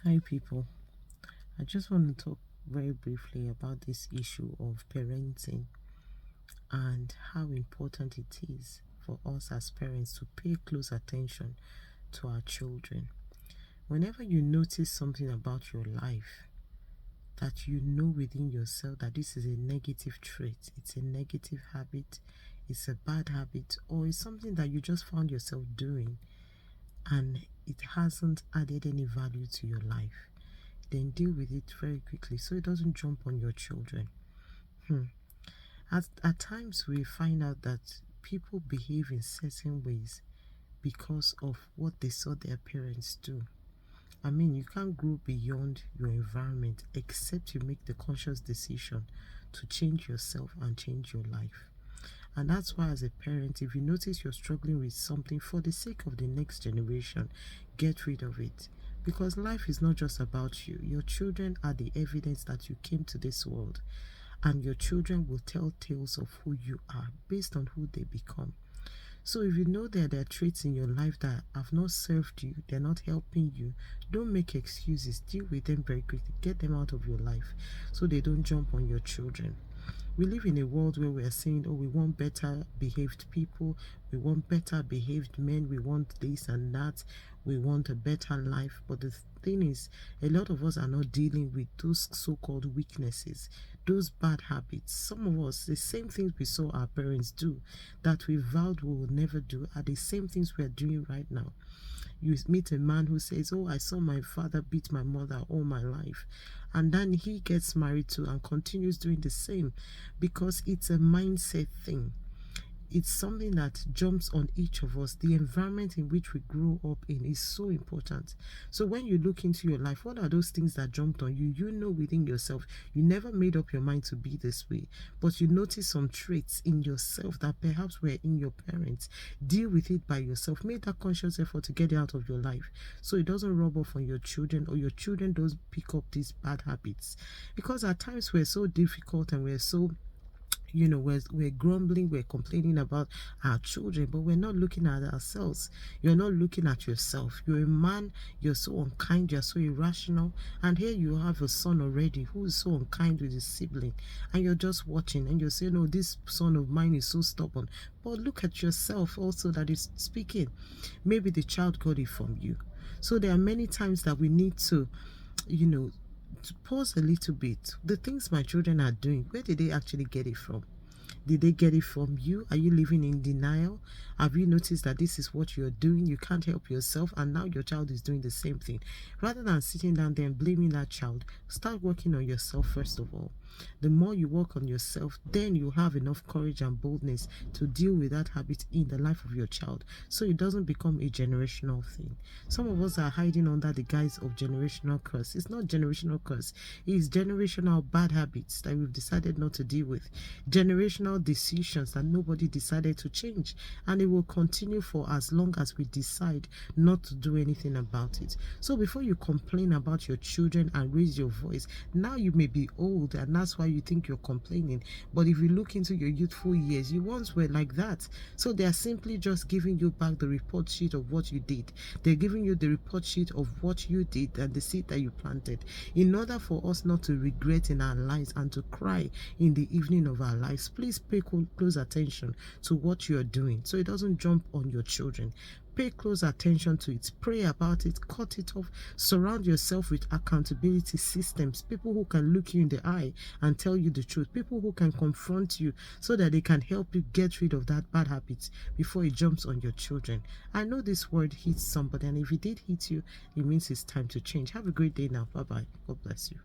Hi people, I just want to talk very briefly about this issue of parenting and how important it is for us as parents to pay close attention to our children. Whenever you notice something about your life that you know within yourself that this is a negative trait, it's a negative habit, it's a bad habit, or it's something that you just found yourself doing and it hasn't added any value to your life, then deal with it very quickly so it doesn't jump on your children. At times we find out that people behave in certain ways because of what they saw their parents do. I mean, you can't grow beyond your environment except you make the conscious decision to change yourself and change your life. And that's why, as a parent, if you notice you're struggling with something, for the sake of the next generation, get rid of it. Because life is not just about you. Your children are the evidence that you came to this world. And your children will tell tales of who you are based on who they become. So if you know that there are traits in your life that have not served you, they're not helping you, don't make excuses. Deal with them very quickly. Get them out of your life so they don't jump on your children. We live in a world where we are saying, oh, we want better behaved people, we want better behaved men, we want this and that, we want a better life. But the thing is, a lot of us are not dealing with those so-called weaknesses, those bad habits. Some of us, the same things we saw our parents do that we vowed we will never do are the same things we are doing right now. You meet a man who says, oh, I saw my father beat my mother all my life. And then he gets married to and continues doing the same because it's a mindset thing. It's something that jumps on each of us. The environment in which we grow up in is so important. So when you look into your life, what are those things that jumped on you? You know within yourself, you never made up your mind to be this way, but you notice some traits in yourself that perhaps were in your parents. Deal with it by yourself. Make that conscious effort to get it out of your life so it doesn't rub off on your children or your children don't pick up these bad habits. Because at times we're so difficult and we're so we're grumbling, we're complaining about our children, but we're not looking at ourselves. You're not looking at yourself. You're a man, you're so unkind, you're so irrational, and here you have a son already who is so unkind with his sibling, and you're just watching and you're saying, oh, this son of mine is so stubborn. But look at yourself also that is speaking. Maybe the child got it from you. So there are many times that we need to to pause a little bit. The things my children are doing, where did they actually get it from? Did they get it from you? Are you living in denial? Have you noticed that this is what you're doing? You can't help yourself, and now your child is doing the same thing. Rather than sitting down there and blaming that child, start working on yourself first of all. The more you work on yourself, then you have enough courage and boldness to deal with that habit in the life of your child, so it doesn't become a generational thing. Some of us are hiding under the guise of generational curse. It's not generational curse. It's generational bad habits that we've decided not to deal with. Generational decisions that nobody decided to change, and it will continue for as long as we decide not to do anything about it. So before you complain about your children and raise your voice, now you may be old and that's why you think you're complaining, but if you look into your youthful years, you once were like that. So they are simply just giving you back the report sheet of what you did. They're giving you the report sheet of what you did and the seed that you planted, in order for us not to regret in our lives and to cry in the evening of our lives. Please pay close attention to what you're doing so it doesn't jump on your children. Pay close attention to it. Pray about it. Cut it off. Surround yourself with accountability systems. People who can look you in the eye and tell you the truth. People who can confront you so that they can help you get rid of that bad habit before it jumps on your children. I know this word hits somebody, and if it did hit you, it means it's time to change. Have a great day now. Bye-bye. God bless you.